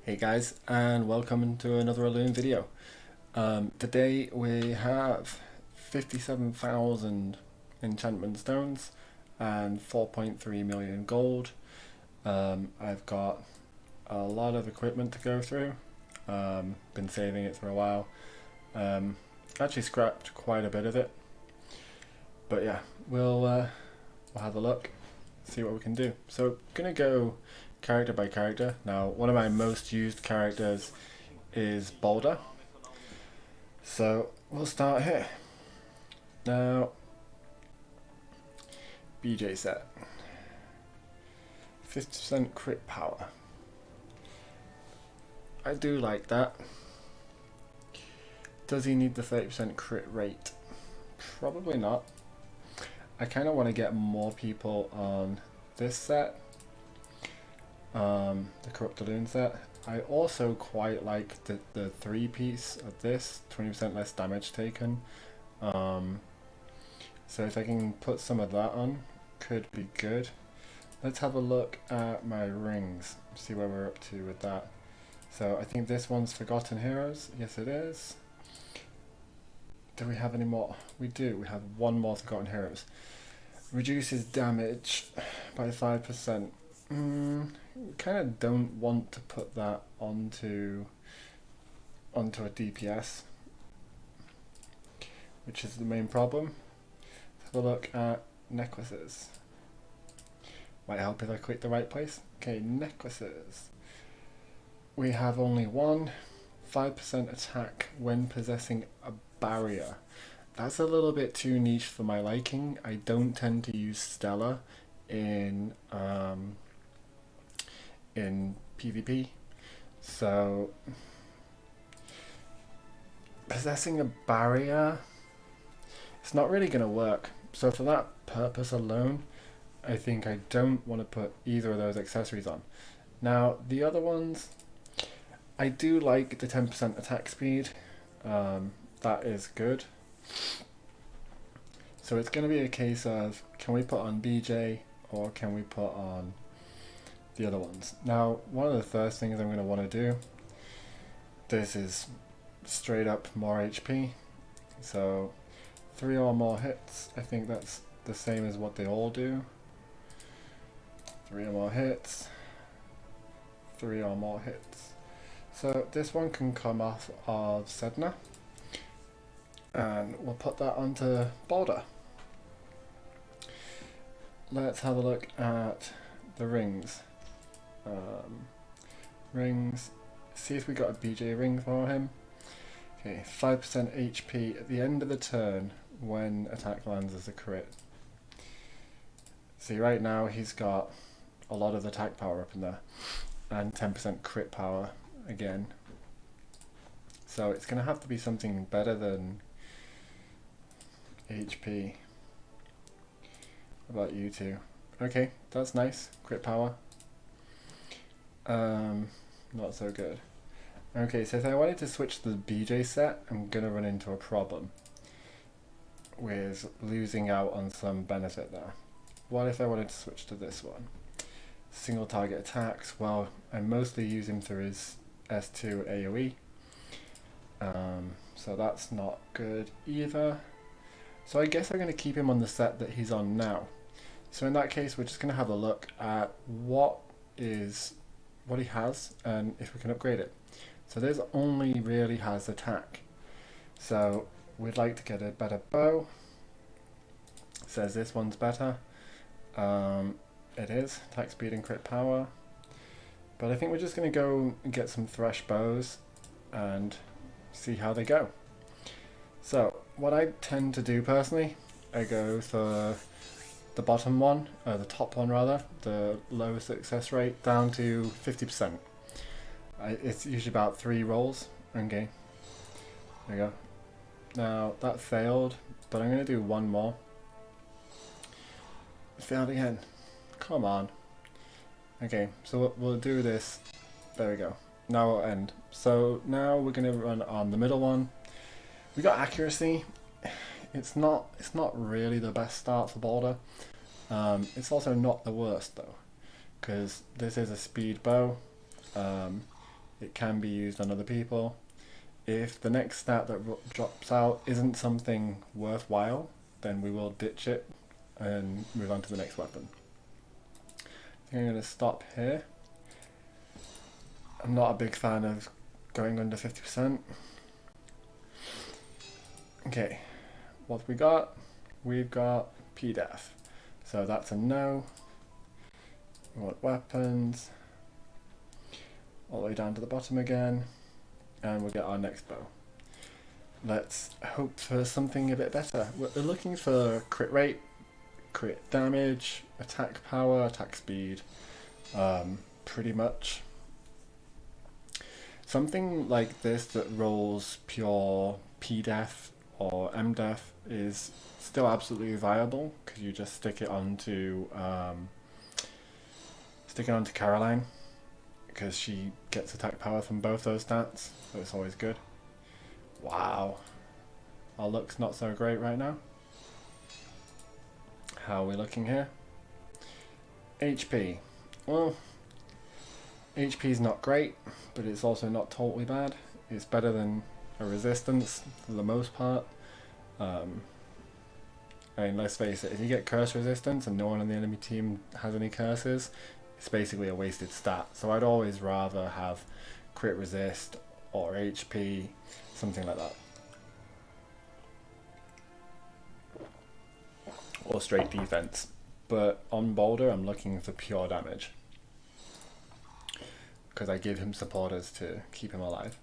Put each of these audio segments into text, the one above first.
Hey guys, and welcome to another Elune video. Today we have 57,000 enchantment stones and 4.3 million gold. I've got a lot of equipment to go through. Been saving it for a while. Actually scrapped quite a bit of it. But yeah, we'll have a look, see what we can do. So gonna go character by character. Now, one of my most used characters is Boulder. So we'll start here. Now, BJ set. 50% crit power. I do like that. Does he need the 30% crit rate? Probably not. I kind of want to get more people on this set. The Corrupt Elune set. I also quite like the 3-piece of this, 20% less damage taken. So if I can put some of that on, could be good. Let's have a look at my rings, see where we're up to with that. So I think this one's Forgotten Heroes. Yes, it is. Do we have any more? We do. We have one more Forgotten Heroes. Reduces damage by 5%. Kind of don't want to put that onto a DPS, which is the main problem. Let's have a look at necklaces. Might help if I click the right place. Okay, necklaces. We have only one. 5% attack when possessing a barrier. That's a little bit too niche for my liking. I don't tend to use Stella in PvP, so possessing a barrier, it's not really going to work. So for that purpose alone, I think I don't want to put either of those accessories on. Now the other ones, I do like the 10% attack speed. That is good. So it's going to be a case of, can we put on BJ or can we put on the other ones? Now, one of the first things I'm going to want to do, this is straight up more HP. So 3 or more hits, I think that's the same as what they all do. 3 or more hits, 3 or more hits. So this one can come off of Sedna, and we'll put that onto Boulder. Let's have a look at the rings. Rings, see if we got a BJ ring for him. Okay, 5% HP at the end of the turn when attack lands as a crit. See, right now he's got a lot of attack power up in there and 10% crit power again. So it's going to have to be something better than HP. How about you two? Okay, that's nice. Crit power. Not so good. Okay, so if I wanted to switch to the BJ set, I'm gonna run into a problem with losing out on some benefit there. What if I wanted to switch to this one? Single target attacks. Well, I mostly use him through his S2 AoE. So that's not good either. So I guess I'm gonna keep him on the set that he's on now. So in that case, we're just gonna have a look at what he has and if we can upgrade it. So this only really has attack. So we'd like to get a better bow. It says this one's better. It is attack speed and crit power. But I think we're just going to go and get some thresh bows and see how they go. So what I tend to do personally, I go for the bottom one, the top one rather, the lowest success rate, down to 50%. It's usually about 3 rolls. Okay, there we go. Now that failed, but I'm going to do one more. It failed again. Come on. Okay, so we'll do this. There we go. Now it'll end. So now we're going to run on the middle one. We got accuracy. It's not really the best start for Boulder. It's also not the worst though, because this is a speed bow. It can be used on other people. If the next stat that drops out isn't something worthwhile, then we will ditch it and move on to the next weapon. I think I'm going to stop here. I'm not a big fan of going under 50%. Okay, what we got? We've got PDEF. So that's a no. We want weapons. All the way down to the bottom again. And we'll get our next bow. Let's hope for something a bit better. We're looking for crit rate, crit damage, attack power, attack speed, pretty much. Something like this that rolls pure PDEF or MDEF is still absolutely viable because you just stick it onto Caroline because she gets attack power from both those stats, so it's always good. Wow, our luck's not so great right now. How are we looking here? HP. Well, HP's not great, but it's also not totally bad. It's better than a resistance for the most part. I mean, let's face it, if you get curse resistance and no one on the enemy team has any curses, it's basically a wasted stat. So I'd always rather have crit resist or HP, something like that. Or straight defense. But on Boulder, I'm looking for pure damage, because I give him supporters to keep him alive.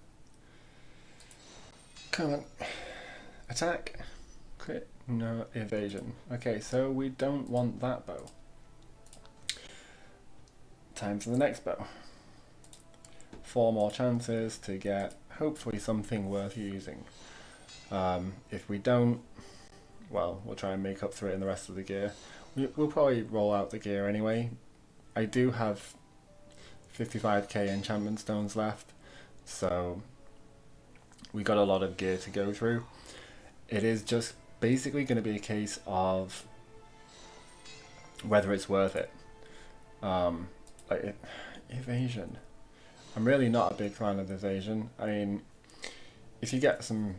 Come on. Attack. Crit. No evasion. Okay, so we don't want that bow. Time for the next bow. 4 more chances to get hopefully something worth using. If we don't, well, we'll try and make up for it in the rest of the gear. We'll probably roll out the gear anyway. I do have 55k enchantment stones left, so we got a lot of gear to go through. It is just basically going to be a case of whether it's worth it. Evasion. I'm really not a big fan of evasion. I mean, if you get some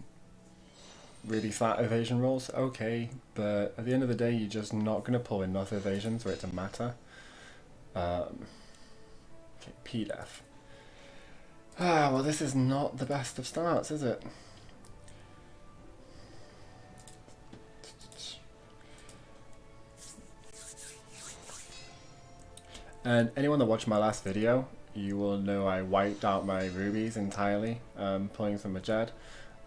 really fat evasion rolls, okay, but at the end of the day, you're just not going to pull enough evasions for it to matter. Okay, PDEF. Well, this is not the best of starts, is it? And anyone that watched my last video, you will know I wiped out my rubies entirely, pulling from a Jed.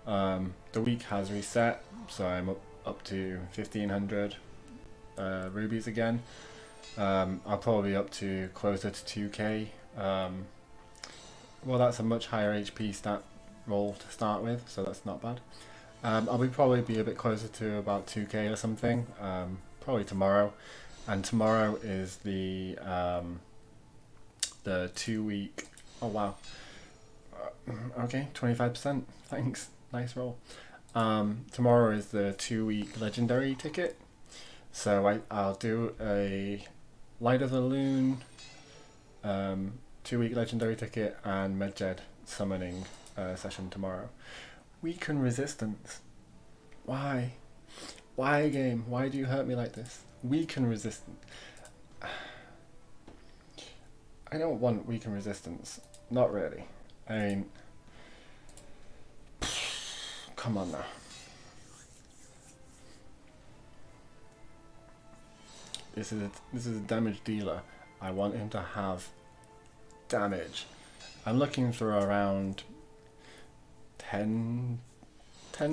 The week has reset, so I'm up to 1500 rubies again. I'll probably be up to closer to 2k. Well, that's a much higher HP stat roll to start with, so that's not bad. I'll probably be a bit closer to about 2k or something, probably tomorrow. And tomorrow is the 2 week. Oh wow. Okay, 25%. Thanks. Nice roll. Tomorrow is the 2 week legendary ticket. So I'll do a Light of the Elune, 2 week legendary ticket, and Medjed summoning session tomorrow. Weaken resistance. Why? Why, game? Why do you hurt me like this? Weaken resistance. I don't want weaken resistance. Not really. I mean, come on now. This is a damage dealer. I want him to have damage. I'm looking for around 10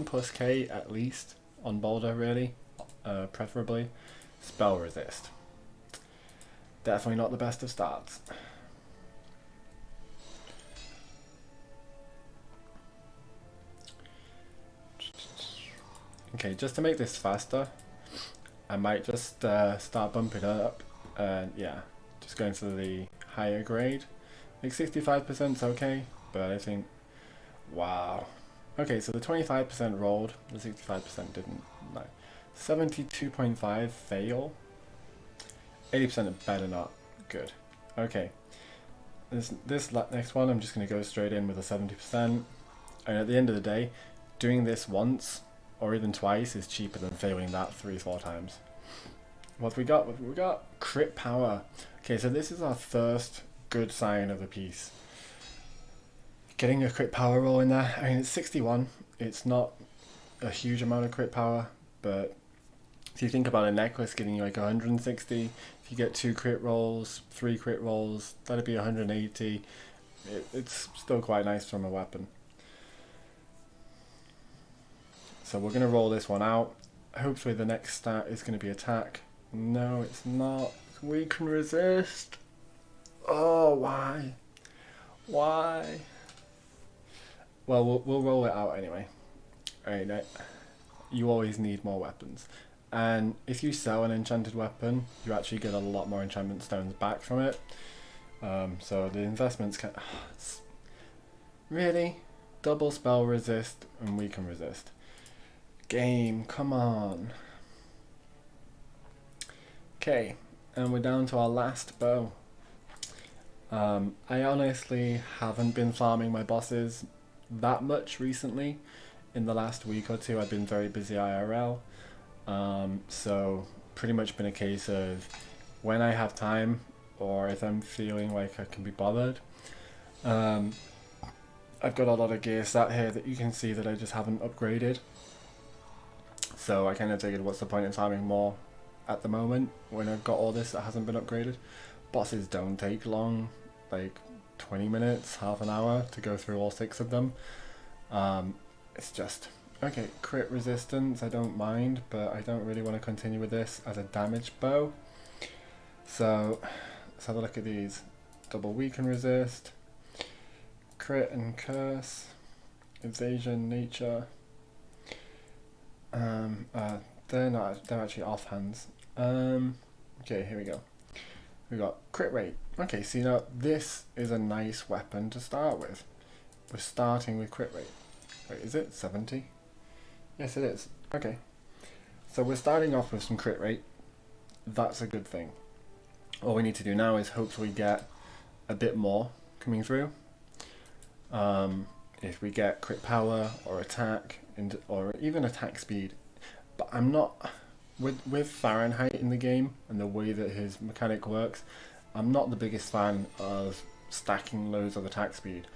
plus K at least on Boulder, really, preferably. Spell resist. Definitely not the best of starts. Okay, just to make this faster, I might just start bumping it up, and yeah, just going for the higher grade. Like 65% is okay, but I think, wow. Okay, so the 25% rolled, the 65% didn't. No. 72.5 fail. 80% better not. Good. Okay. This next one, I'm just going to go straight in with a 70%. And at the end of the day, doing this once or even twice is cheaper than failing that 3-4 times. What have we got? What have we got? Crit power. Okay, so this is our first good sign of the piece. Getting a crit power roll in there. I mean, it's 61. It's not a huge amount of crit power, but if you think about a necklace giving you like 160, if you get 2 crit rolls, 3 crit rolls, that'd be 180. It's still quite nice from a weapon. So we're going to roll this one out. Hopefully the next stat is going to be attack. No, it's not. We can resist. Oh, why? Why? Well, we'll roll it out anyway. Alright, you always need more weapons. And if you sell an enchanted weapon, you actually get a lot more enchantment stones back from it. So the investments can... Really? Double spell resist and we can resist. Game, come on. Okay, and we're down to our last bow. I honestly haven't been farming my bosses that much recently. In the last week or two I've been very busy IRL. So pretty much been a case of when I have time or if I'm feeling like I can be bothered. I've got a lot of gear sat here that you can see that I just haven't upgraded. So I kind of figured, what's the point in farming more at the moment when I've got all this that hasn't been upgraded. Bosses don't take long, like 20 minutes, half an hour to go through all 6 of them. It's just, okay, crit resistance, I don't mind, but I don't really want to continue with this as a damage bow. So let's have a look at these. Double weaken resist, crit and curse, evasion, nature. They're actually offhands. Okay, here we go. We got crit rate. Okay, see now this is a nice weapon to start with. We're starting with crit rate. Wait, is it 70? Yes, it is. Okay. So we're starting off with some crit rate. That's a good thing. All we need to do now is hopefully get a bit more coming through. If we get crit power or attack or even attack speed. But I'm not with Fahrenheit in the game and the way that his mechanic works, I'm not the biggest fan of stacking loads of attack speed,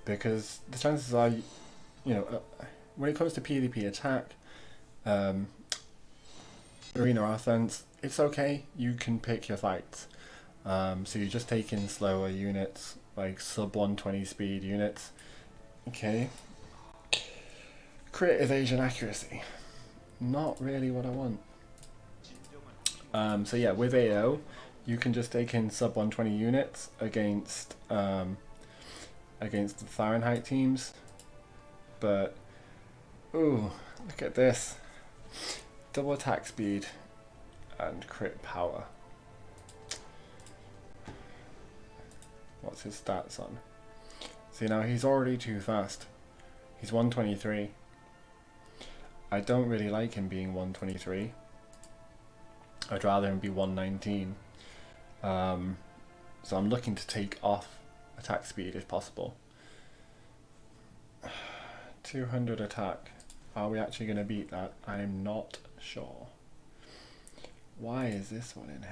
because the chances are, when it comes to PvP attack, arena offense, it's okay, you can pick your fights. So you just take in slower units, like sub 120 speed units. Okay. Crit evasion accuracy. Not really what I want. So yeah, with AO, you can just take in sub 120 units against the Fahrenheit teams. But ooh, look at this. Double attack speed and crit power. What's his stats on? See, now he's already too fast. He's 123. I don't really like him being 123. I'd rather him be 119. So I'm looking to take off attack speed if possible. 200 attack. Are we actually going to beat that? I'm not sure. Why is this one in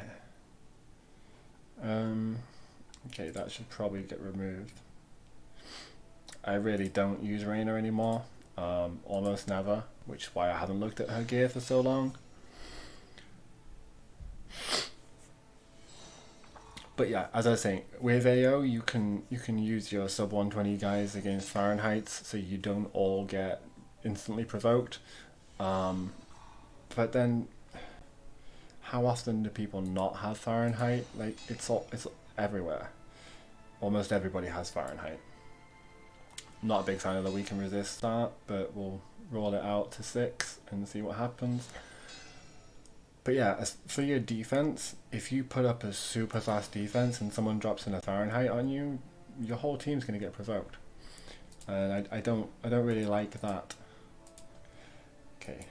here? Okay, that should probably get removed. I really don't use Raina anymore. Almost never, which is why I haven't looked at her gear for so long. But yeah, as I was saying, with AO you can use your sub 120 guys against Fahrenheits, so you don't all get instantly provoked. But then, how often do people not have Fahrenheit? Like it's everywhere. Almost everybody has Fahrenheit. Not a big fan of the weaken resist start, but we'll roll it out to 6 and see what happens. But yeah, as for your defense, if you put up a super fast defense and someone drops in a Fahrenheit on you, your whole team's gonna get provoked. And I don't really like that. Okay.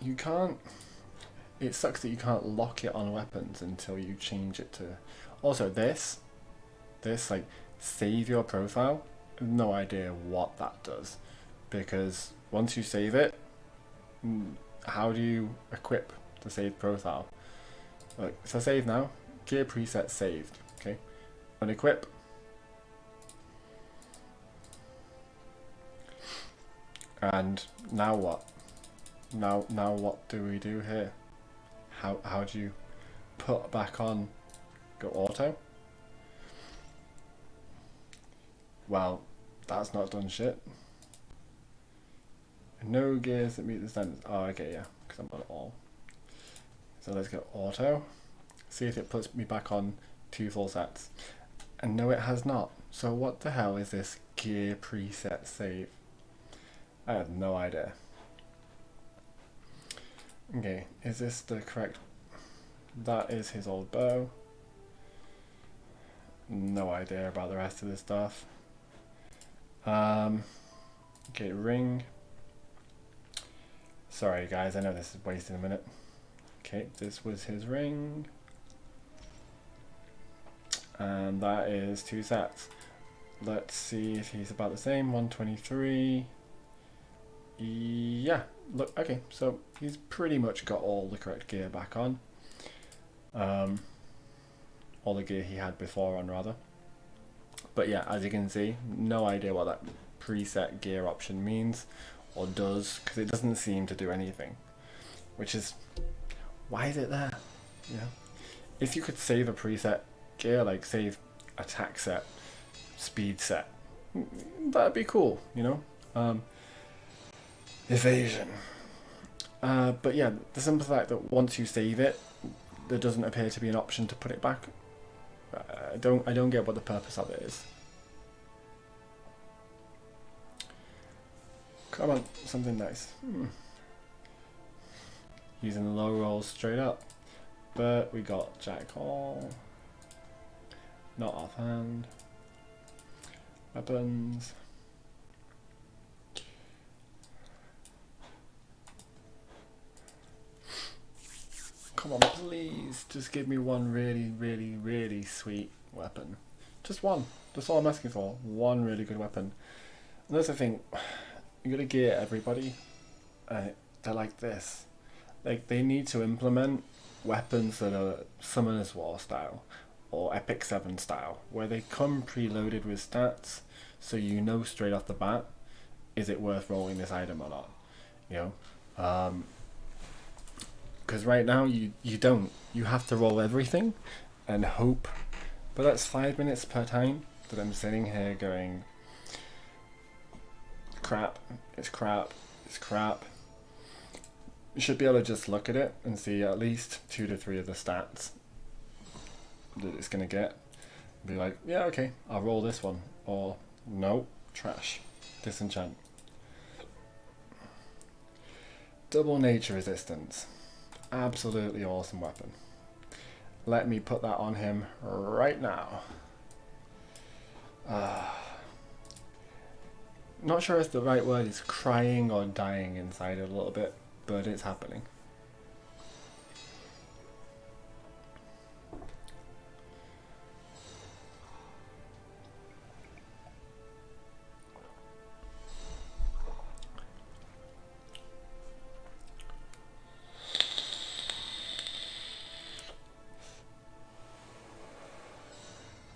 You can't. It sucks that you can't lock it on weapons until you change it to, Also, this like save your profile. No idea what that does, because once you save it, how do you equip the saved profile? Look, so save now. Gear preset saved. Okay, unequip. And now what? Now what do we do here? How do you put back on? Go auto? Well, that's not done shit. No gears that meet the standards. Oh, okay, yeah, because I'm on all. So let's go auto. See if it puts me back on 2 full sets. And no, it has not. So what the hell is this gear preset save? I have no idea. Okay, is this the correct? That is his old bow. No idea about the rest of this stuff. Okay, ring. Sorry guys, I know this is wasting a minute. Okay, this was his ring. And that is 2 sets. Let's see if he's about the same. 123. Yeah, look, okay, so he's pretty much got all the correct gear back on. All the gear he had before on, rather. But yeah, as you can see, no idea what that preset gear option means or does, because it doesn't seem to do anything. Which is, why is it there? Yeah. If you could save a preset gear, like save attack set, speed set, that'd be cool, you know? Evasion. But yeah, the simple fact that once you save it, there doesn't appear to be an option to put it back. I don't get what the purpose of it is. Come on, something nice. Using the low rolls straight up. But we got Jack Hall. Not offhand. Weapons. Come on, please. Just give me one really, really, really sweet weapon. Just one. That's all I'm asking for. One really good weapon. And that's the thing. You gotta gear everybody. They're like this. Like, they need to implement weapons that are Summoner's War style or Epic 7 style, where they come preloaded with stats, so you know straight off the bat, is it worth rolling this item or not? You know? Because right now you don't. You have to roll everything and hope. But that's 5 minutes per time that I'm sitting here going, crap, it's crap, it's crap. You should be able to just look at it and see at least 2 to 3 of the stats that it's going to get. Be like, yeah, okay, I'll roll this one. Or, no, trash, disenchant. Double nature resistance. Absolutely awesome weapon. Let me put that on him right now. Not sure if the right word is crying or dying inside a little bit, but it's happening.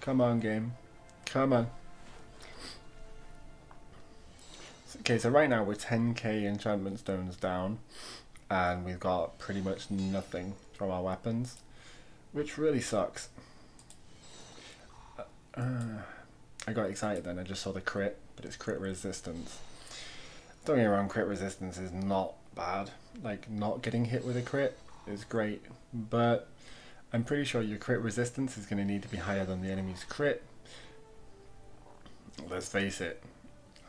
Come on, game. Come on. Okay, so right now we're 10k enchantment stones down, and we've got pretty much nothing from our weapons, which really sucks. I got excited then, I just saw the crit, but it's crit resistance. Don't get me wrong, crit resistance is not bad. Like, not getting hit with a crit is great, but I'm pretty sure your crit resistance is going to need to be higher than the enemy's crit. Let's face it,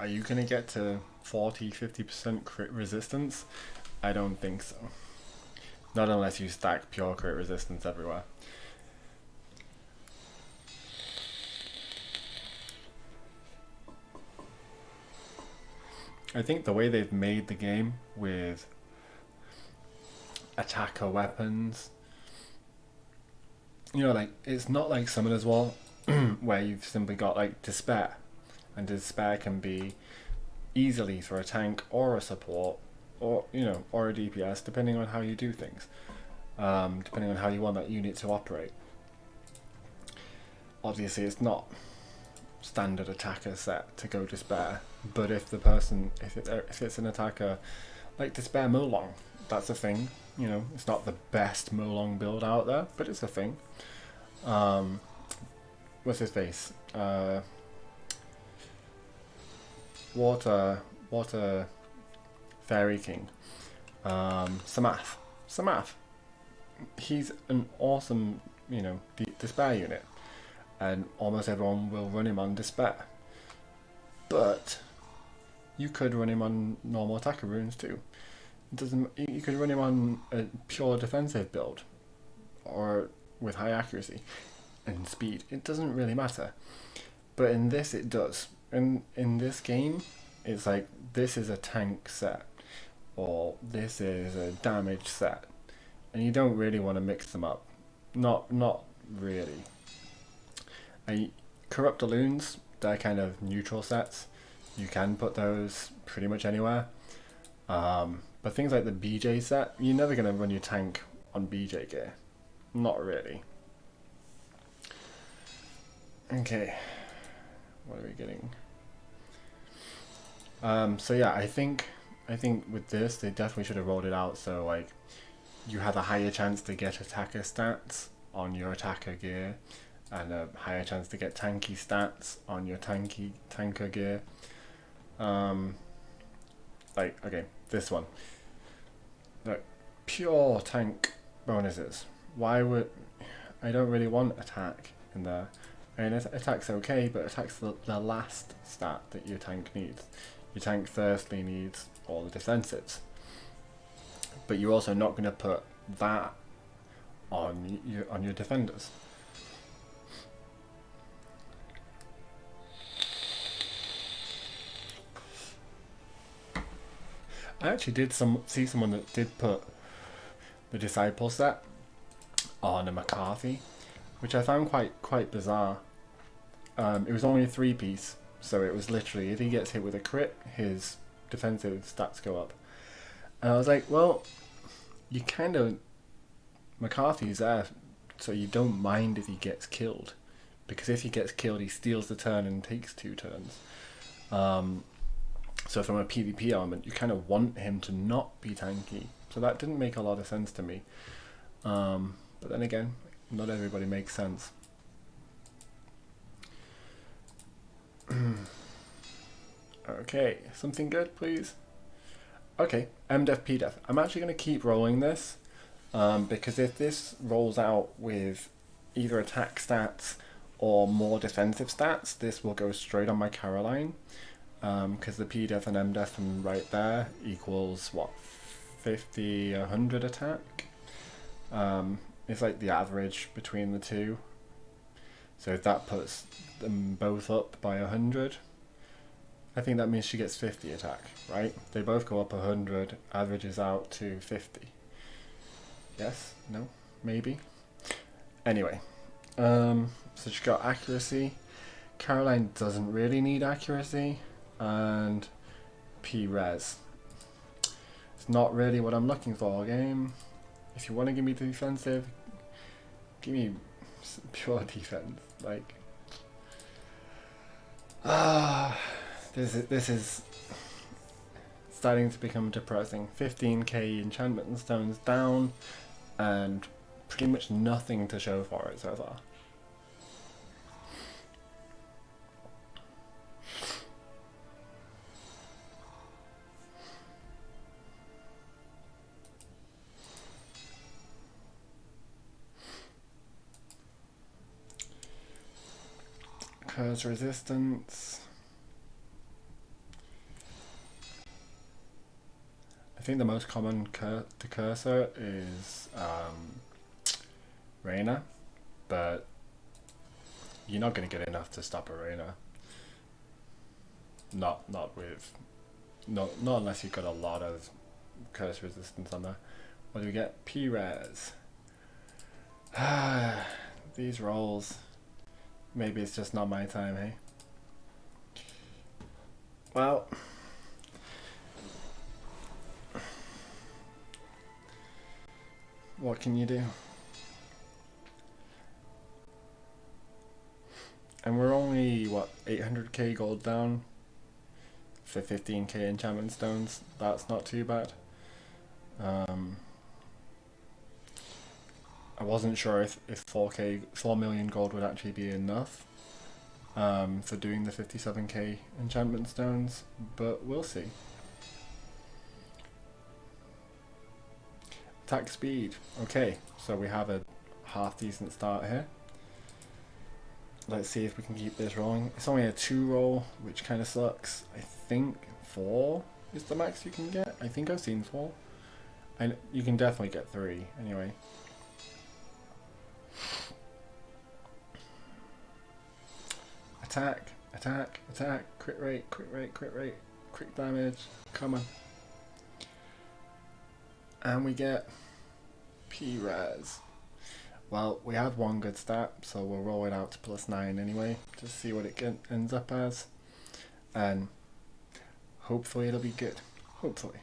are you going to get to 40-50% crit resistance? I don't think so. Not unless you stack pure crit resistance everywhere. I think the way they've made the game with attacker weapons you know, like it's not like Summoner's War where you've simply got like Despair, and Despair can be easily for a tank or a support, or you know, or a DPS, depending on how you do things, depending on how you want that unit to operate. Obviously, it's not standard attacker set to go Despair, but if the person, if it's an attacker like Despair Molong, that's a thing. You know, it's not the best Molong build out there, but it's a thing. What's his face? Water Fairy King. Samath. He's an awesome, you know, Despair unit, and almost everyone will run him on Despair. But you could run him on normal attacker runes too. It doesn't. You could run him on a pure defensive build, or with high accuracy and speed. It doesn't really matter. But in this, it does. In this game, it's like this is a tank set, or this is a damage set, and you don't really want to mix them up. Not really. And corrupt Elunes, they're kind of neutral sets. You can put those pretty much anywhere. But things like the BJ set, you're never going to run your tank on BJ gear. Not really. Okay. What are we getting? So yeah, I think with this, they definitely should have rolled it out so like you have a higher chance to get attacker stats on your attacker gear, and a higher chance to get tanky stats on your tanker gear. Like, okay, this one. Like, pure tank bonuses. Why would... I don't really want attack in there. I mean, attack's okay, but attack's the last stat that your tank needs. Your tank firstly needs all the defensives. But you're also not going to put that on your defenders. I actually did see someone that did put the Disciple set on a McCarthy, which I found quite bizarre. It was only a 3-piece, so it was literally, if he gets hit with a crit, his defensive stats go up. And I was like, well, you kind of... McCarthy's there, so you don't mind if he gets killed. Because if he gets killed, he steals the turn and takes 2 turns. So from a PvP element, you kind of want him to not be tanky. So that didn't make a lot of sense to me. But then again, not everybody makes sense. Okay, something good, please. Okay, MDef PDef. I'm actually going to keep rolling this, because if this rolls out with either attack stats or more defensive stats, this will go straight on my Caroline. Because the PDef and MDef from right there equals, what, 50, 100 attack? It's like the average between the two. So if that puts them both up by 100, I think that means she gets 50 attack, right? They both go up 100, averages out to 50. Yes? No? Maybe? Anyway, so she's got accuracy. Caroline doesn't really need accuracy. And P-Res. It's not really what I'm looking for, game. If you want to give me defensive, give me pure defense. Like, this is starting to become depressing. 15k enchantment stones down, and pretty much nothing to show for it so far. Curse resistance. I think the most common cursor is Reyna, but you're not going to get enough to stop a Reyna. Not unless you've got a lot of curse resistance on there. What do we get? P-Res. These rolls. Maybe it's just not my time, hey? Well, what can you do? And we're only, what, 800k gold down for 15k enchantment stones. That's not too bad. I wasn't sure if 4 million gold would actually be enough for doing the 57k enchantment stones, but we'll see. Attack speed. Okay, so we have a half decent start here. Let's see if we can keep this rolling. It's only a 2 roll, which kind of sucks. I think 4 is the max you can get. I think I've seen 4. And you can definitely get 3 anyway. Attack, attack, attack, crit rate, crit rate, crit rate, crit damage, come on. And we get P-Raz. Well, we have one good stat, so we'll roll it out to +9 anyway, to see what it ends up as. And hopefully it'll be good. Hopefully.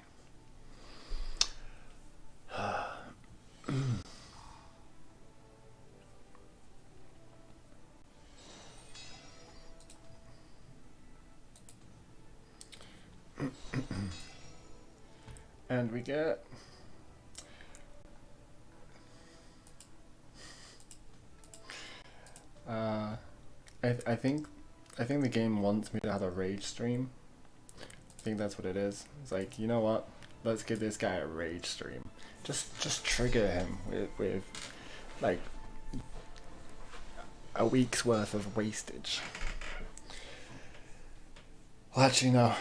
And we get I think the game wants me to have a rage stream. I think that's what it is. It's like, you know what? Let's give this guy a rage stream. Just trigger him with like a week's worth of wastage. Well, actually no.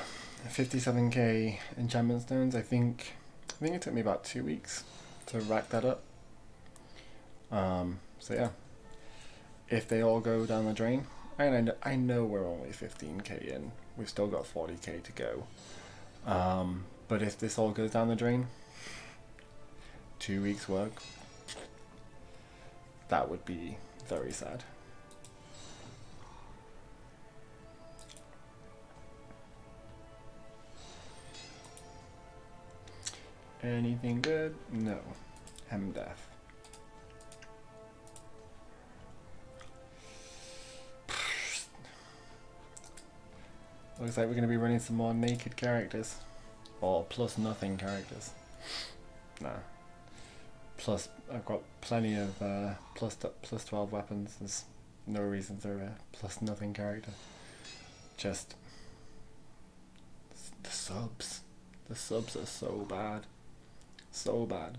57k enchantment stones. I think it took me about 2 weeks to rack that up. So yeah, if they all go down the drain, and I know we're only 15k in, we've still got 40k to go. But if this all goes down the drain, 2 weeks work, that would be very sad. Anything good? No. Death. Looks like we're going to be running some more naked characters. Or plus nothing characters. Nah. Plus, I've got plenty of plus 12 weapons. There's no reason to plus nothing character. Just the subs. The subs are so bad. So bad.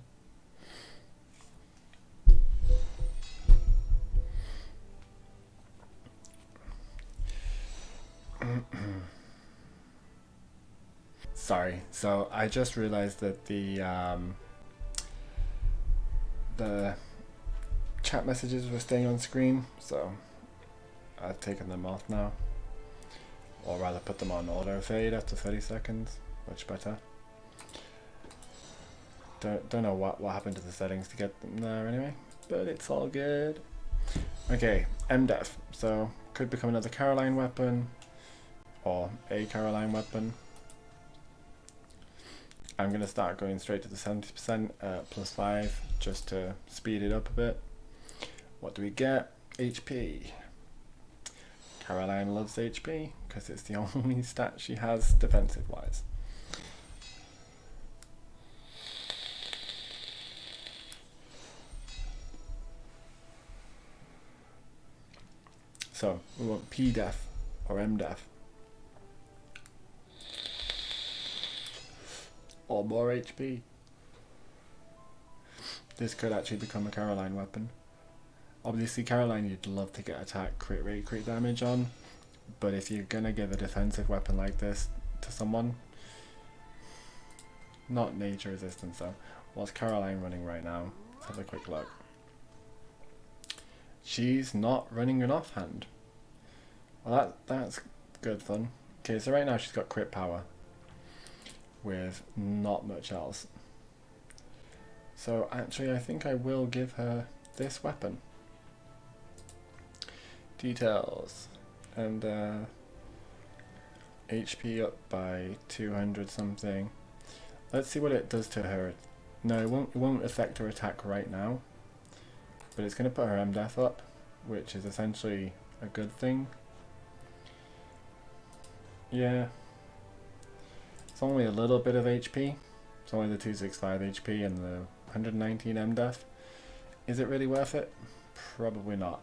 Sorry, so I just realized that the chat messages were staying on screen, so I've taken them off now. Or rather put them on auto fade after 30 seconds. Much better. Don't know what happened to the settings to get them there anyway, but it's all good. Okay, MDef. So could become another Caroline weapon, or a Caroline weapon. I'm gonna start going straight to the 70% +5 just to speed it up a bit. What do we get? HP. Caroline loves HP because it's the only stat she has defensive wise. So we want P-Def or M-Def. Or more HP. This could actually become a Caroline weapon. Obviously Caroline you'd love to get attack, crit rate, crit damage on, but if you're gonna give a defensive weapon like this to someone, not nature resistance though. What's Caroline running right now? Let's have a quick look. She's not running an offhand. Well, that's good fun. Okay, so right now she's got crit power with not much else. So actually I think I will give her this weapon. Details. And HP up by 200 something. Let's see what it does to her. No, it won't affect her attack right now. But it's going to put her MDef up, which is essentially a good thing. Yeah. It's only a little bit of HP. It's only the 265 HP and the 119 MDef. Is it really worth it? Probably not.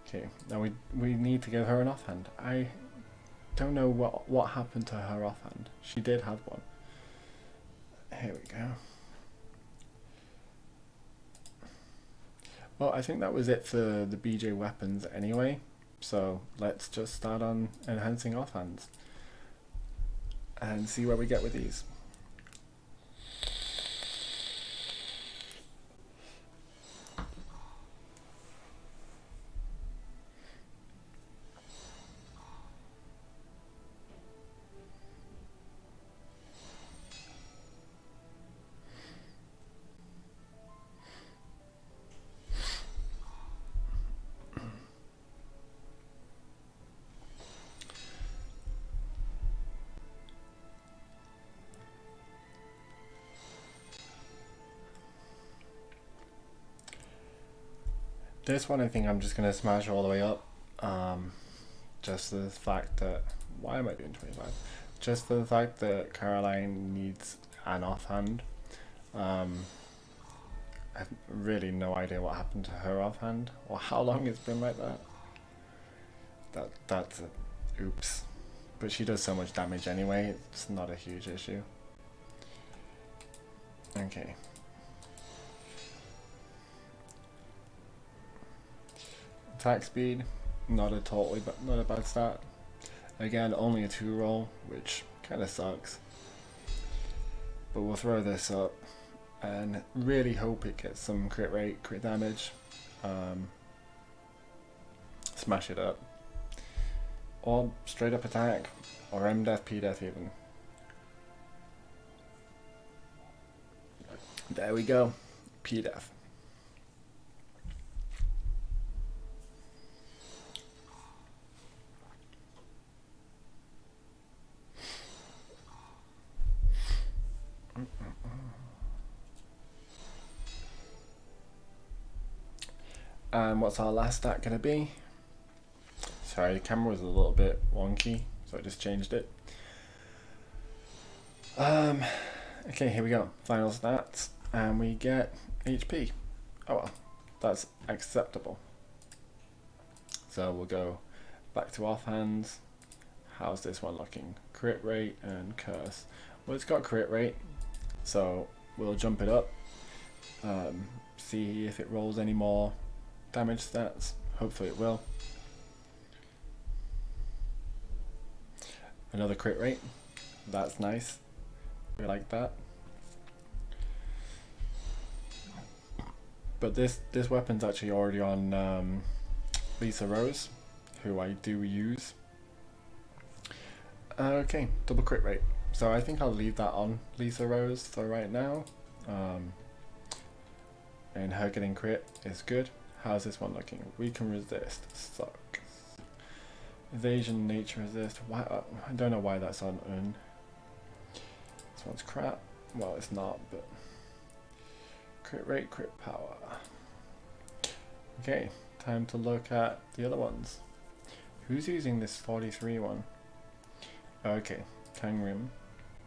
Okay, now we need to give her an offhand. I don't know what happened to her offhand. She did have one. Here we go. Well, I think that was it for the BJ weapons anyway. So let's just start on enhancing offhands and see where we get with these. This one I think I'm just going to smash all the way up. Just the fact that... Why am I doing 25? Just the fact that Caroline needs an offhand. I have really no idea what happened to her offhand, or how long it's been like that. That's a... oops. But she does so much damage anyway, it's not a huge issue. Okay. Attack speed, not a bad stat. Again, only a 2 roll, which kind of sucks. But we'll throw this up and really hope it gets some crit rate, crit damage. Smash it up. Or straight up attack, or MDef, PDef even. There we go, PDef. And what's our last stat gonna be? Sorry, the camera was a little bit wonky, so I just changed it. Okay, here we go. Final stats, and we get HP. Oh well, that's acceptable. So we'll go back to offhands. How's this one looking? Crit rate and curse. Well, it's got crit rate, so we'll jump it up. See if it rolls any more damage stats. Hopefully it will. Another crit rate. That's nice. We like that. But this weapon's actually already on Lisa Rose, who I do use. Okay, double crit rate. So I think I'll leave that on Lisa Rose for right now. And her getting crit is good. How's this one looking? We can resist. Sucks. Evasion, nature resist. Why? I don't know why that's on Un. This one's crap. Well, it's not, but crit rate, crit power. Okay, time to look at the other ones. Who's using this 43 one? Okay, Kangrim.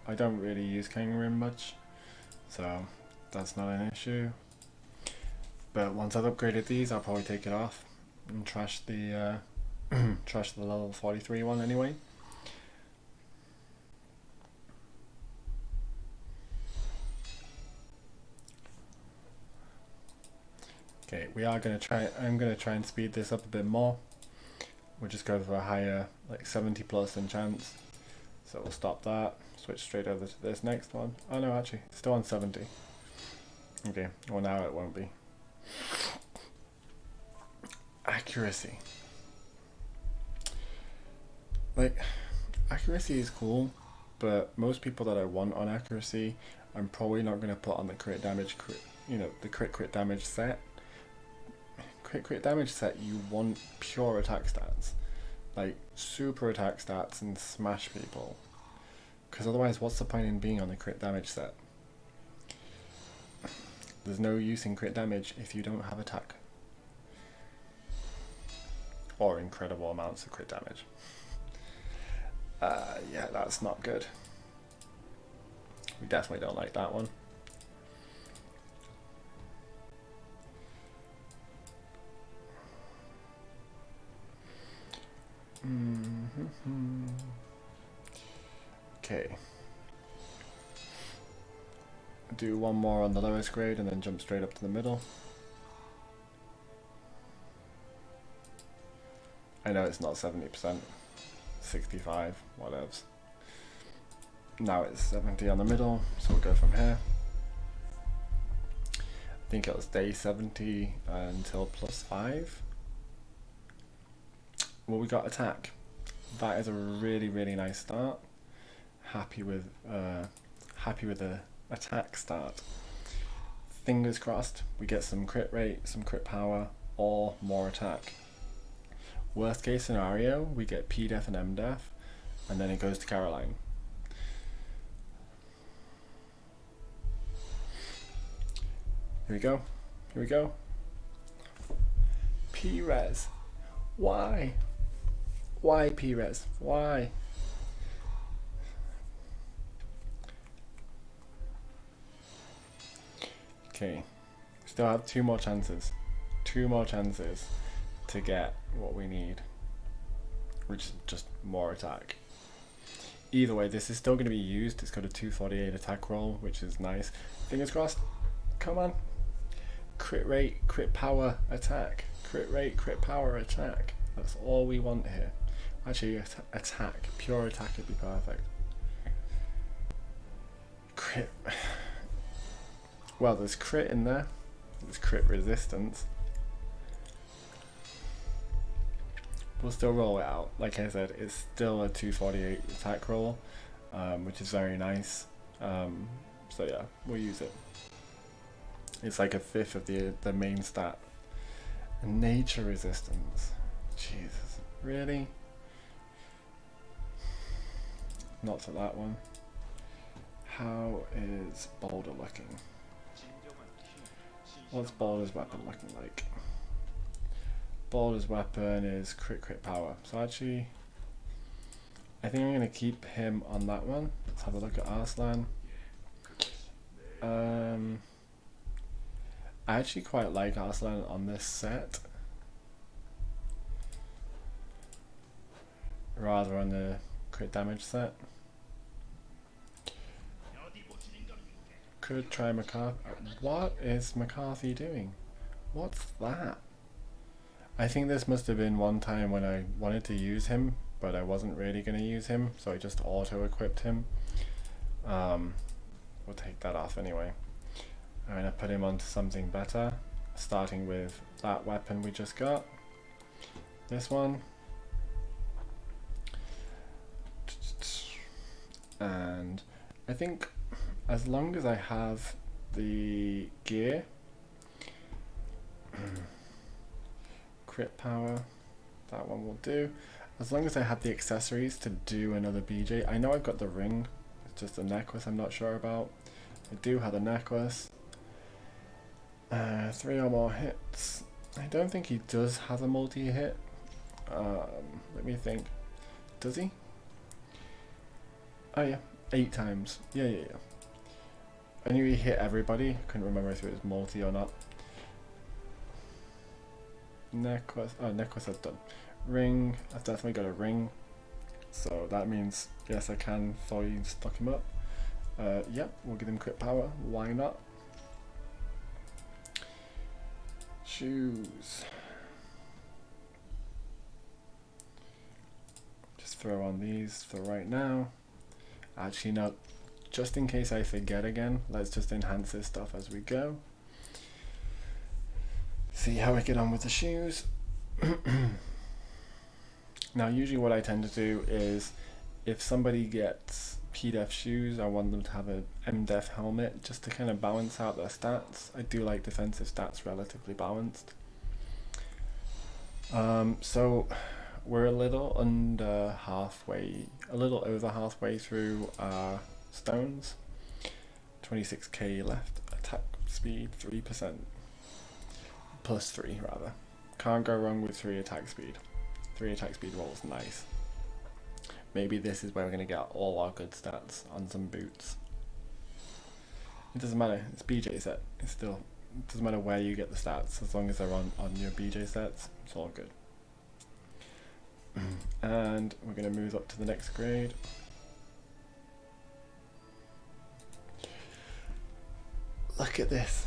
I don't really use Kangrim much, so that's not an issue. But once I've upgraded these, I'll probably take it off and trash the trash the level 43 one anyway. Okay, we are gonna try. I'm gonna try and speed this up a bit more. We'll just go for a higher, like 70 plus enchants. So we'll stop that. Switch straight over to this next one. Oh no, actually, it's still on 70. Okay, well now it won't be. Accuracy. Like, accuracy is cool, but most people that I want on accuracy, I'm probably not going to put on the crit damage, the crit damage set. crit damage set, you want pure attack stats. Like, super attack stats and smash people. Because otherwise, what's the point in being on the crit damage set? There's no use in crit damage if you don't have attack. Or incredible amounts of crit damage. Yeah, that's not good. We definitely don't like that one. Okay. Do one more on the lowest grade and then jump straight up to the middle. I know it's not 70%, 65, whatevs. Now it's 70 on the middle, so we'll go from here. I think it'll stay 70 until +5. Well, we got attack. That is a really, really nice start. Happy with the attack start. Fingers crossed we get some crit rate, some crit power, or more attack. Worst case scenario, we get P-Def and M-Def, and then it goes to Caroline. Here we go. Here we go. P-Res. Why? Why P-Res? Why? Okay. Still have 2 more chances. 2 more chances to get what we need, which is just more attack. Either way, this is still going to be used. It's got a 248 attack roll, which is nice. Fingers crossed. Come on. Crit rate, crit power, attack. Crit rate, crit power, attack. That's all we want here. Actually, attack. Pure attack would be perfect. Crit. Well, there's crit in there. There's crit resistance. We'll still roll it out. Like I said, it's still a 248 attack roll, which is very nice. So yeah, we'll use it. It's like a 5th of the main stat. And nature resistance. Jesus, really? Not to that one. How is Boulder looking? What's Boulder's weapon looking like? Boulder's weapon is crit power. So actually, I think I'm going to keep him on that one. Let's have a look at Arslan. I actually quite like Arslan on this set, rather on the crit damage set. Could try McCarthy. What is McCarthy doing? What's that? I think this must have been one time when I wanted to use him, but I wasn't really going to use him, so I just auto-equipped him. We'll take that off anyway. I'm going to put him onto something better, starting with that weapon we just got. This one. And I think as long as I have the gear, crit power, that one will do. As long as I have the accessories to do another BJ. I know I've got the ring, it's just a necklace I'm not sure about. I do have a necklace. 3 or more hits. I don't think he does have a multi-hit. Let me think. Does he? Oh yeah, 8 times. Yeah. I knew he hit everybody. I couldn't remember if it was multi or not. Necklace. Oh, necklace I've done. Ring. I've definitely got a ring. So that means, yes, I can fully stock him up. Yep, we'll give him crit power. Why not? Shoes. Just throw on these for right now. Actually, no. Just in case I forget again, let's just enhance this stuff as we go. See how we get on with the shoes. Now, usually what I tend to do is, if somebody gets P-Def shoes, I want them to have a M-Def helmet, just to kind of balance out their stats. I do like defensive stats relatively balanced. So we're a little a little over halfway through our stones. 26k left. Attack speed 3%. Plus 3 rather. Can't go wrong with 3 attack speed. 3 attack speed rolls, nice. Maybe this is where we're going to get all our good stats on some boots. It doesn't matter, it's BJ set. It doesn't matter where you get the stats, as long as they're on your BJ sets, it's all good. And we're going to move up to the next grade. Look at this.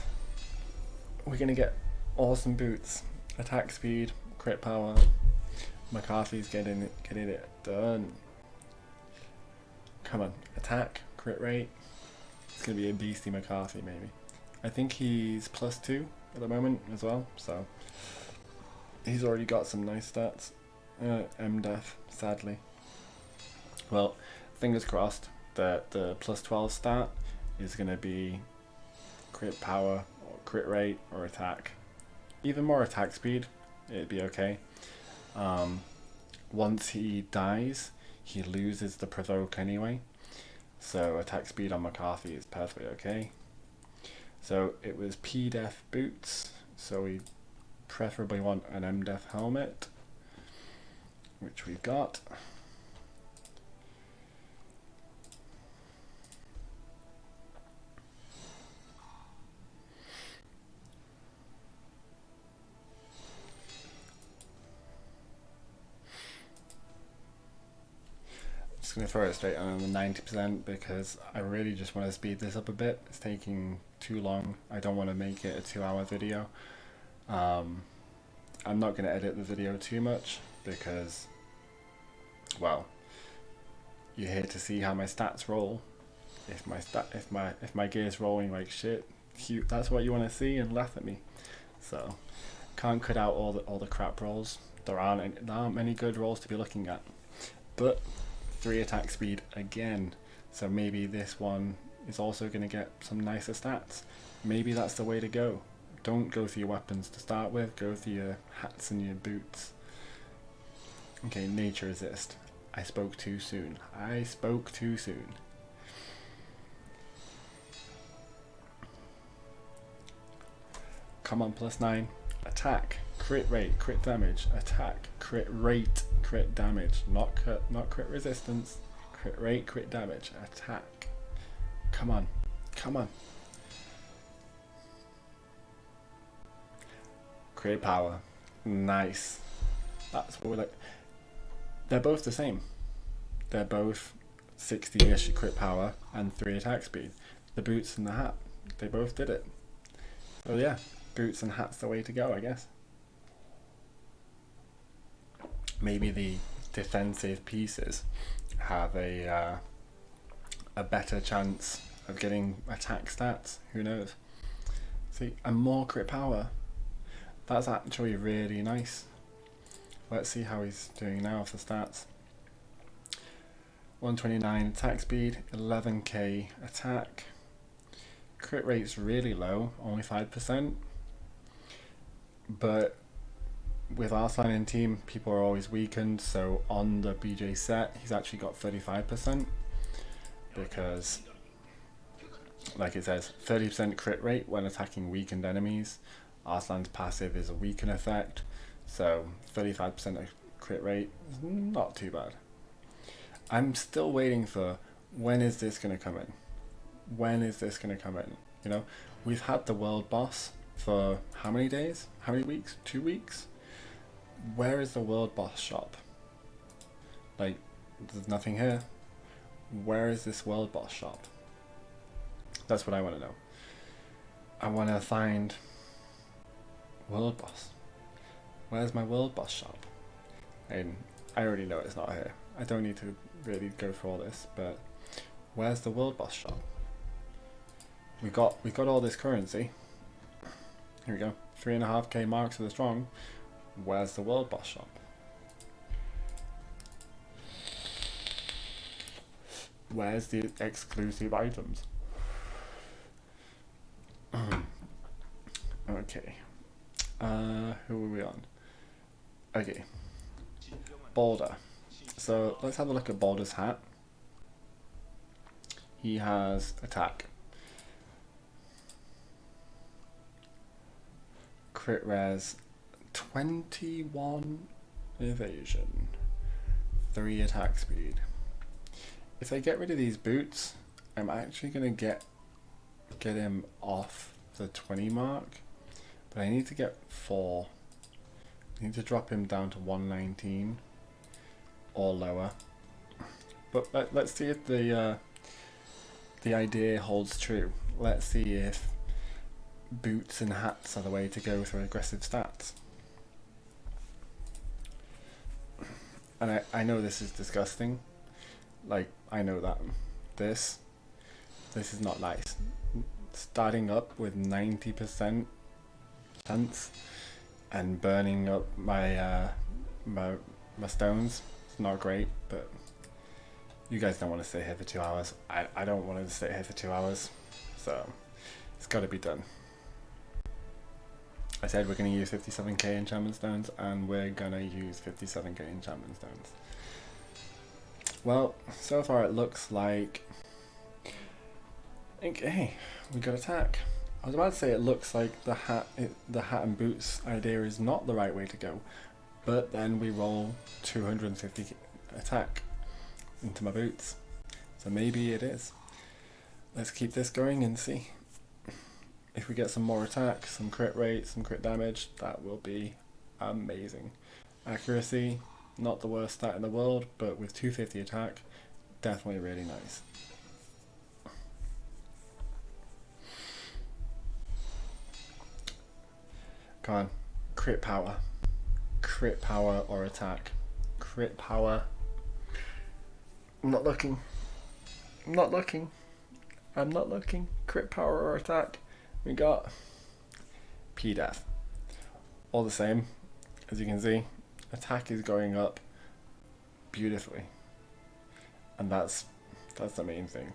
We're going to get awesome boots. Attack speed, crit power. McCarthy's getting it done. Come on, attack, crit rate. It's going to be a beastie McCarthy maybe. I think he's +2 at the moment as well, so he's already got some nice stats. MDef, sadly. Well, fingers crossed that the +12 stat is going to be crit power or crit rate or attack. Even more attack speed, it'd be okay. Once he dies, he loses the provoke anyway. So attack speed on McCarthy is perfectly okay. So it was P-Def boots, so we preferably want an M-Def helmet, which we've got. Just going to throw it straight on the 90% because I really just want to speed this up a bit. It's taking too long. I don't want to make it a 2-hour video. I'm not going to edit the video too much because, well, you're here to see how my stats roll. If my gear's rolling like shit, that's what you want to see and laugh at me. So can't cut out all the crap rolls. There aren't many good rolls to be looking at. But 3 attack speed again, so maybe this one is also going to get some nicer stats. Maybe that's the way to go. Don't go for your weapons to start with, go for your hats and your boots. Okay, nature resist. I spoke too soon. Come on, +9. Attack, crit rate, crit damage, attack, crit rate, crit damage, not crit resistance, crit rate, crit damage, attack. Come on. Crit power, nice. That's what we like. They're both the same. They're both 60-ish crit power and 3 attack speed. The boots and the hat, they both did it. So yeah, boots and hats the way to go, I guess. Maybe the defensive pieces have a better chance of getting attack stats. Who knows? See, and more crit power. That's actually really nice. Let's see how he's doing now with the stats. 129 attack speed, 11k attack. Crit rate's really low, only 5%. But with Arslan in team, people are always weakened, so on the BJ set, he's actually got 35%. Because, like it says, 30% crit rate when attacking weakened enemies. Arslan's passive is a weaken effect, so 35% crit rate is not too bad. I'm still waiting for when is this going to come in? When is this going to come in? You know, we've had the world boss for how many days? How many weeks? 2 weeks? Where is the world boss shop? Like, there's nothing here. Where is this world boss shop? That's what I want to know. I want to find world boss. Where's my world boss shop? And I already know it's not here. I don't need to really go through all this, but where's the world boss shop? We got all this currency. Here we go. 3.5k marks for the strong. Where's the world boss shop? Where's the exclusive items? Okay. Who are we on? Okay, Boulder. So let's have a look at Boulder's hat. He has attack, crit res, 21 evasion, 3 attack speed. If I get rid of these boots, I'm actually gonna get him off the 20 mark, but I need to get 4. I need to drop him down to 119 or lower. But let's see if the idea holds true. Let's see if boots and hats are the way to go for aggressive stats. And I know this is disgusting. Like, I know that. This is not nice. Starting up with 90% chance and burning up my my stones. It's not great, but you guys don't want to stay here for 2 hours. I don't want to stay here for 2 hours, so it's got to be done. I said we're going to use 57k enchantment stones, and we're going to use 57k enchantment stones. Well, so far it looks like... Okay, we got attack. I was about to say it looks like the hat and boots idea is not the right way to go, but then we roll 250 attack into my boots, so maybe it is. Let's keep this going and see. If we get some more attack, some crit rate, some crit damage, that will be amazing. Accuracy, not the worst stat in the world, but with 250 attack, definitely really nice. Come on, crit power or attack. Crit power. I'm not looking. Crit power or attack. We got P-Death. All the same, as you can see, attack is going up beautifully. And that's the main thing.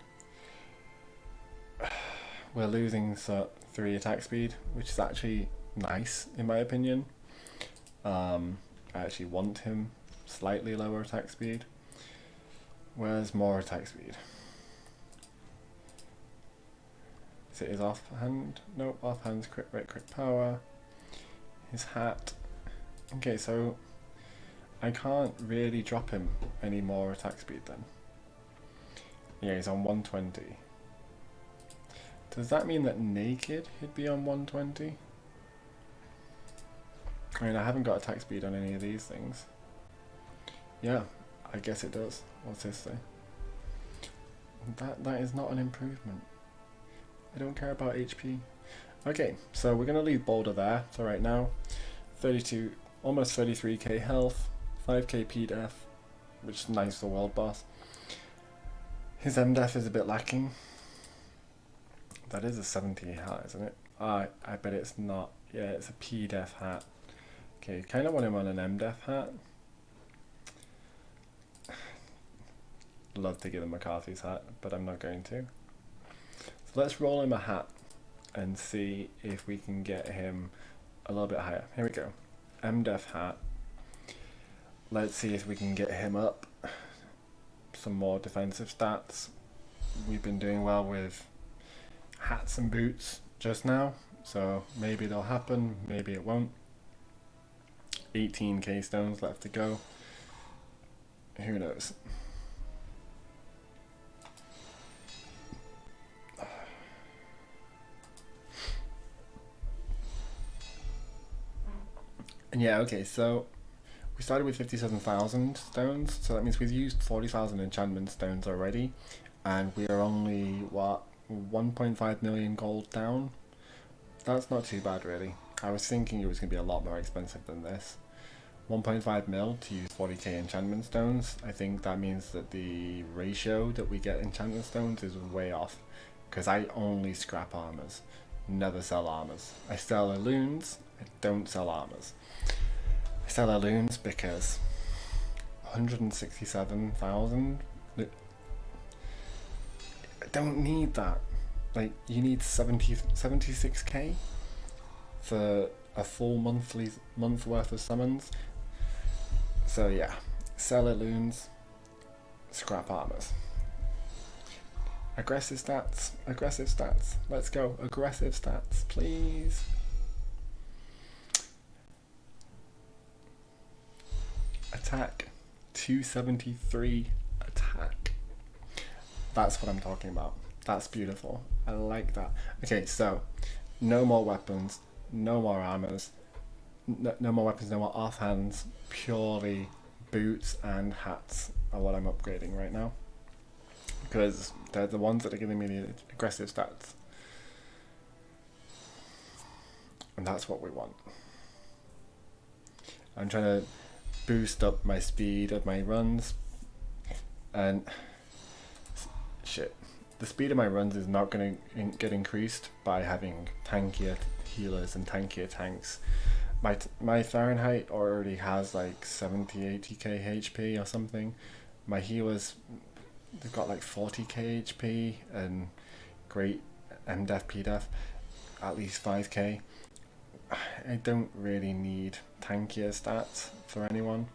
We're losing 3 attack speed, which is actually nice in my opinion. I actually want him slightly lower attack speed. Where's more attack speed? Is it his offhand? No, offhand's crit rate, crit power. His hat. Okay, so I can't really drop him any more attack speed then. Yeah, he's on 120. Does that mean that naked he'd be on 120? I mean, I haven't got attack speed on any of these things. Yeah, I guess it does. What's this say? That is not an improvement. I don't care about HP. Okay, so we're going to leave Boulder there. So right now, 32, almost 33k health, 5k P-Def, which is nice for World Boss. His M-Def is a bit lacking. That is a 70 hat, isn't it? I bet it's not. Yeah, it's a P-Def hat. Okay, kind of want him on an M-Def hat. Love to give him McCarthy's hat, but I'm not going to. So let's roll him a hat and see if we can get him a little bit higher. Here we go. M-Def hat. Let's see if we can get him up some more defensive stats. We've been doing well with hats and boots just now, so maybe it'll happen, maybe it won't. 18k stones left to go. Who knows? And yeah, okay, so we started with 57,000 stones, so that means we've used 40,000 enchantment stones already, and we are only, what, 1.5 million gold down? That's not too bad, really. I was thinking it was going to be a lot more expensive than this. 1.5 mil to use 40k enchantment stones. I think that means that the ratio that we get enchantment stones is way off, because I only scrap armors, never sell armors. I sell Elunes, I don't sell armors. I sell Elunes because 167,000, I don't need that. Like, you need 76k for a full month worth of summons. So yeah, sell Elunes, scrap armors. Aggressive stats, aggressive stats. Let's go, aggressive stats, please. Attack, 273 attack. That's what I'm talking about. That's beautiful. I like that. Okay, so no more weapons, no more armors, no more weapons, no more offhands. Purely boots and hats are what I'm upgrading right now, because they're the ones that are giving me the aggressive stats, and that's what we want. I'm trying to boost up my speed of my runs, and shit, the speed of my runs is not going to get increased by having tankier healers and tankier tanks. My Fahrenheit already has like 70-80k HP or something. My healers, they've got like 40k HP and great MDef PDef, at least 5k. I don't really need tankier stats for anyone.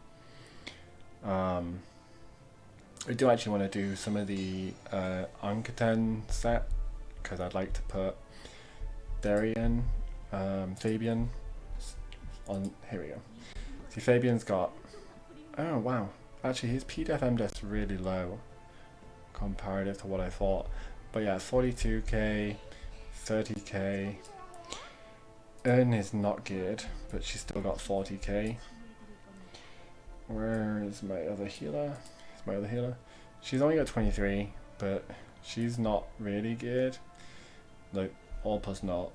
I do actually want to do some of the Ankaten set, because I'd like to put Darien, Fabian on. Here we go. See, Fabian's got, oh wow, actually his PDef MDef's really low comparative to what I thought, but yeah, 42k, 30k. Ern is not geared, but she's still got 40k. Where is my other healer? Is my other healer? She's only got 23, but she's not really geared. Like, all plus not.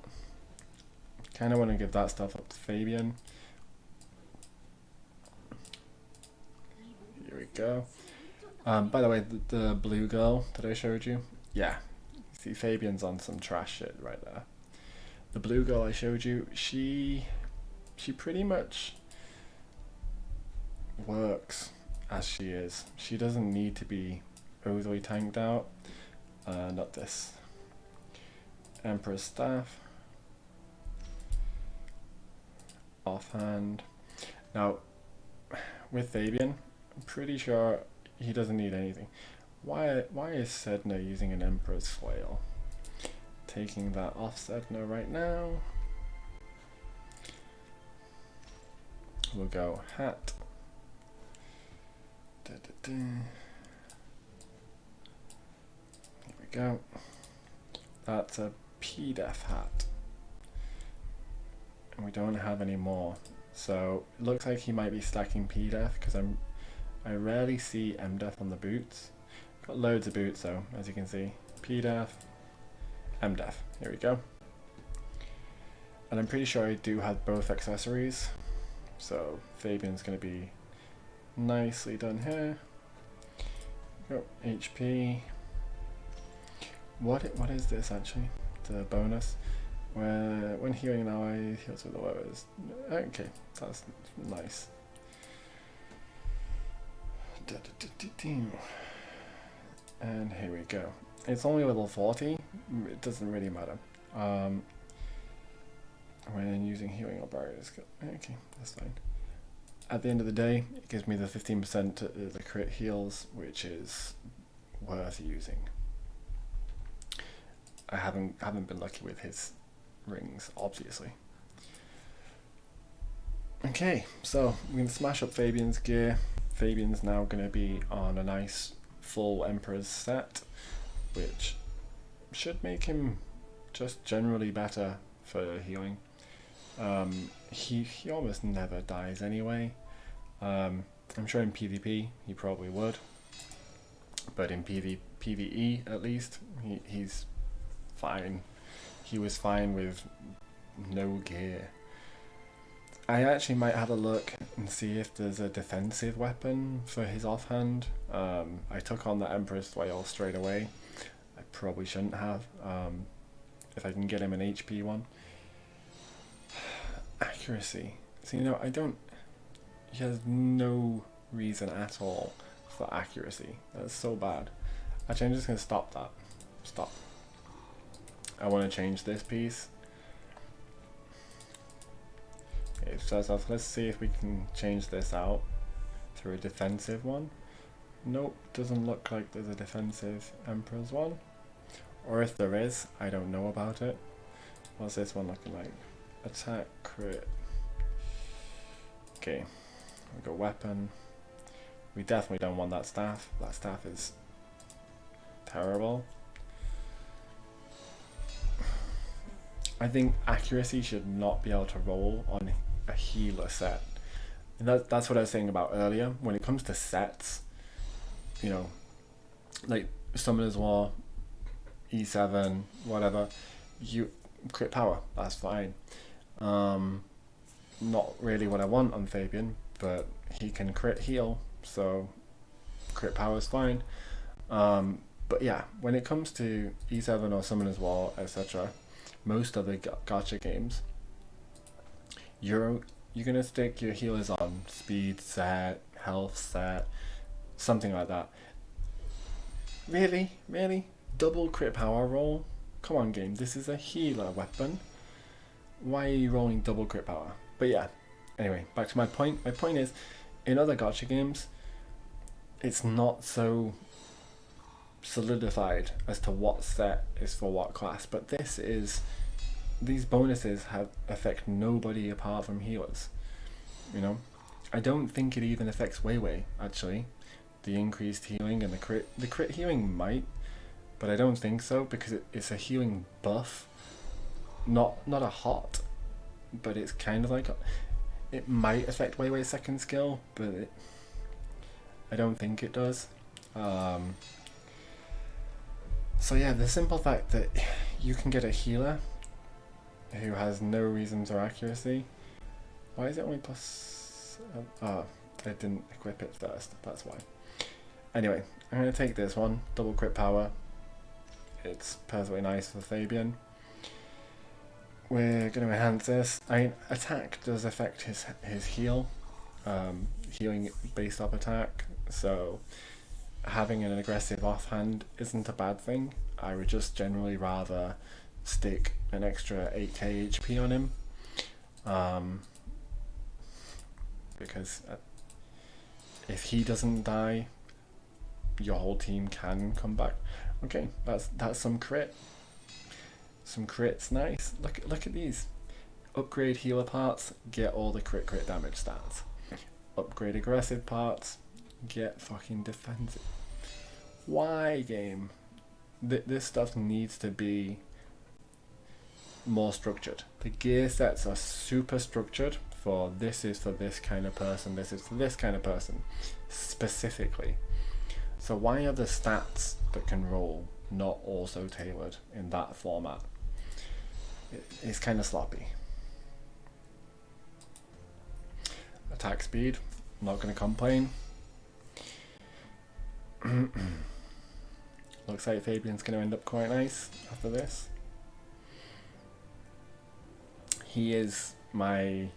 Kind of want to give that stuff up to Fabian. Here we go. By the way, the blue girl that I showed you, yeah. See, Fabian's on some trash shit right there. The blue girl I showed you, she pretty much works as she is. She doesn't need to be overly tanked out. Not this. Emperor's Staff. Offhand. Now, with Fabian, I'm pretty sure he doesn't need anything. Why is Sedna using an Emperor's Flail? Taking that off Sedna right now. We'll go hat. Here we go. That's a PDef hat. And we don't have any more. So it looks like he might be stacking PDef, because I rarely see MDef on the boots. Got loads of boots though, as you can see. PDef, MDef. Here we go. And I'm pretty sure I do have both accessories. So Fabian's going to be nicely done here. Go HP. What is this actually? The bonus. Where when healing an ally heals with the lowers. Okay, that's nice. And here we go. It's only level 40. It doesn't really matter. When using healing or barriers. Okay, that's fine. At the end of the day, it gives me the 15% the crit heals, which is worth using. I haven't been lucky with his rings, obviously. Okay, so we're going to smash up Fabian's gear. Fabian's now going to be on a nice full Emperor's set, which should make him just generally better for healing. He almost never dies anyway. I'm sure in PvP he probably would, but in PvE at least he's fine. He was fine with no gear. I actually might have a look and see if there's a defensive weapon for his offhand. I took on the Emperor's Flail straight away. I probably shouldn't have. If I can get him an HP one. Accuracy. So, you know, he has no reason at all for accuracy. That's so bad. Actually, I'm just going to stop that. Stop. I want to change this piece. Okay, so let's see if we can change this out. there a defensive one? Nope, doesn't look like there's a defensive Emperor's one. Or if there is, I don't know about it. What's this one looking like? Attack, crit. Okay, we got weapon. We definitely don't want that staff. That staff is terrible. I think accuracy should not be able to roll on a healer set. And that's what I was saying about earlier. When it comes to sets, you know, like Summoner's War, E7, whatever, you crit power, that's fine. Not really what I want on Fabian, but he can crit heal, so crit power is fine. But yeah, when it comes to E7 or Summoner's War, etc., most of the gacha games, you're gonna stick your healers on speed set, health set, something like that. Really? Double crit power roll? Come on, game, this is a healer weapon. Why are you rolling double crit power? But yeah, anyway, back to my point. My point is, in other gacha games, it's not so solidified as to what set is for what class, but these bonuses affect nobody apart from healers. You know, I don't think it even affects Weiwei, actually. The increased healing and the crit healing might, but I don't think so, because it's a healing buff, not a hot, but it's kind of like it might affect Weiwei's second skill, but I don't think it does. So yeah, the simple fact that you can get a healer who has no reasons or accuracy. Why is it only plus? I didn't equip it first, that's why. Anyway, I'm going to take this one, double crit power. It's perfectly nice for Fabian. We're going to enhance this. I mean, attack does affect his heal, healing based off attack, so having an aggressive offhand isn't a bad thing. I would just generally rather stick an extra 8k HP on him, because if he doesn't die, your whole team can come back. Okay, that's some crit. Some crits, nice. Look at these. Upgrade healer parts, get all the crit damage stats. Upgrade aggressive parts, get fucking defensive. Why, game? This stuff needs to be more structured. The gear sets are super structured for this is for this kind of person, this is for this kind of person, specifically. So why are the stats that can roll not also tailored in that format? It's kind of sloppy. Attack speed, not going to complain. Looks like Fabian's going to end up quite nice after this. He is my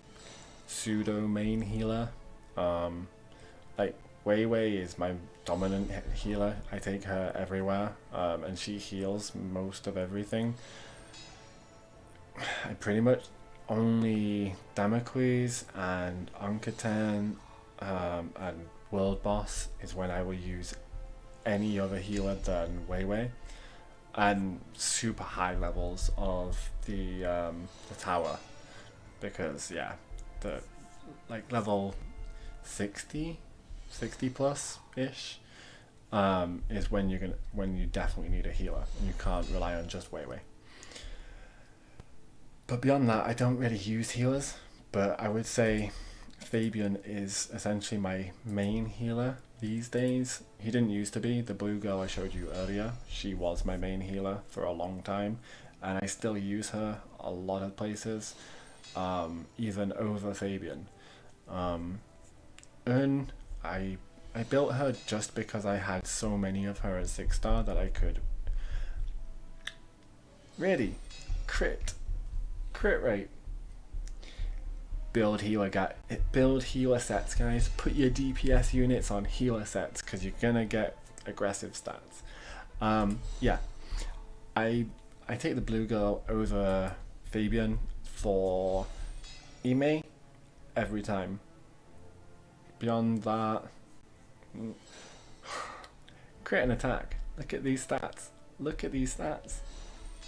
pseudo main healer. Like Weiwei is my dominant healer. I take her everywhere, and she heals most of everything. I pretty much only Damocles and Ankaten and World Boss is when I will use any other healer than Weiwei, and super high levels of the tower, because yeah, the like level 60 plus ish is when you definitely need a healer and you can't rely on just Weiwei. But beyond that, I don't really use healers, but I would say Fabian is essentially my main healer these days. He didn't used to be. The blue girl I showed you earlier, she was my main healer for a long time, and I still use her a lot of places, even over Fabian. Elune, I built her just because I had so many of her as 6-star that I could really crit rate. Build healer sets, guys. Put your DPS units on healer sets because you're gonna get aggressive stats. Yeah, I take the blue girl over Fabian for Ime every time. Beyond that, Crit and attack. Look at these stats. Look at these stats.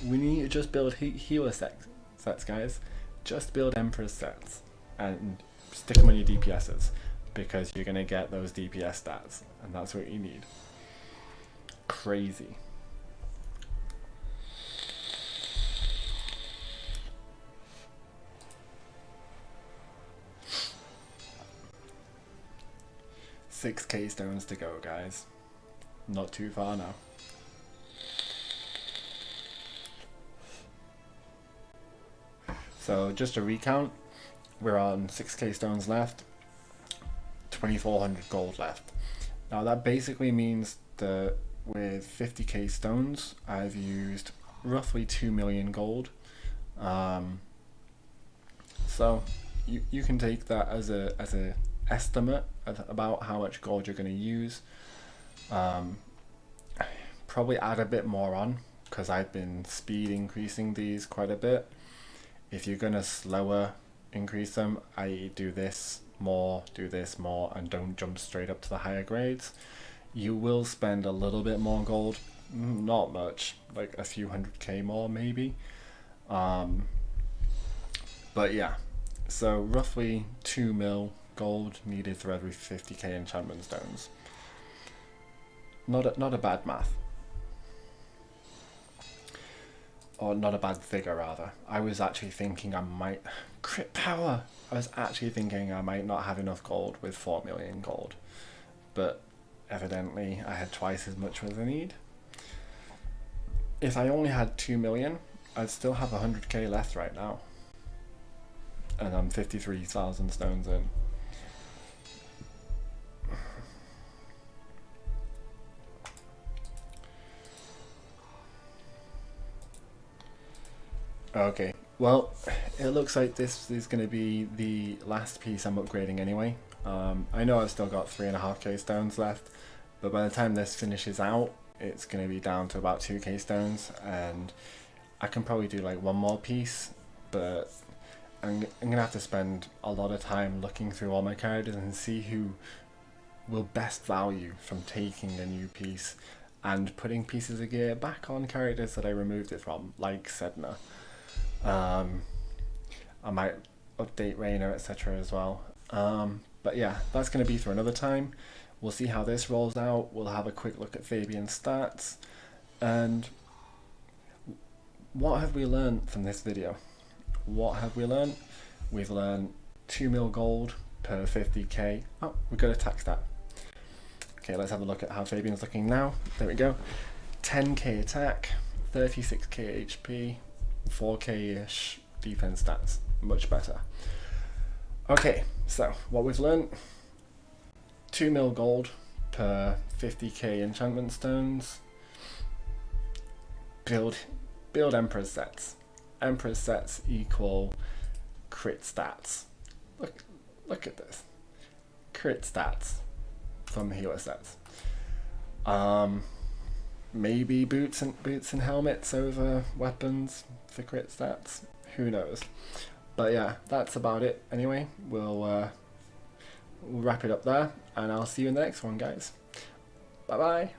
We need to just build healer sets, guys. Just build Emperor's sets and stick them on your DPSs because you're going to get those DPS stats and that's what you need. Crazy. $6K stones to go, guys. Not too far now. So just a recount, we're on 6K stones left, 2,400 gold left. Now that basically means that with 50K stones, I've used roughly 2 million gold. So you can take that as a estimate of about how much gold you're going to use. Probably add a bit more on because I've been speed increasing these quite a bit. If you're going to slower increase them, i.e. do this more, and don't jump straight up to the higher grades, you will spend a little bit more gold. Not much, like a few 100K more maybe. But yeah, so roughly 2 mil gold needed for every 50K enchantment stones. Not a bad math. Or not a bad figure rather. I was actually thinking I might... Crit power! I was actually thinking I might not have enough gold with 4 million gold. But evidently I had twice as much as I need. If I only had 2 million, I'd still have 100K left right now. And I'm 53,000 stones in. Okay, well, it looks like this is going to be the last piece I'm upgrading anyway. I know I've still got 3.5K stones left, but by the time this finishes out, it's going to be down to about 2K stones, and I can probably do like one more piece, but I'm going to have to spend a lot of time looking through all my characters and see who will best value from taking a new piece and putting pieces of gear back on characters that I removed it from, like Sedna. I might update Reyna, etc. as well. But yeah, that's going to be for another time. We'll see how this rolls out. We'll have a quick look at Fabian's stats. And what have we learned from this video? What have we learned? We've learned 2 mil gold per 50K. Oh, we've got a attack stat. Okay, let's have a look at how Fabian's looking now. There we go. 10K attack, 36K HP, 4K-ish defense stats. Much better. Okay, so what we've learned: 2 mil gold per 50K enchantment stones. Build Emperor's sets. Emperor's sets equal crit stats. Look at this. Crit stats from healer sets. Maybe boots and helmets over weapons for crit stats. Who knows? But yeah, that's about it. Anyway, we'll wrap it up there, and I'll see you in the next one, guys. Bye bye.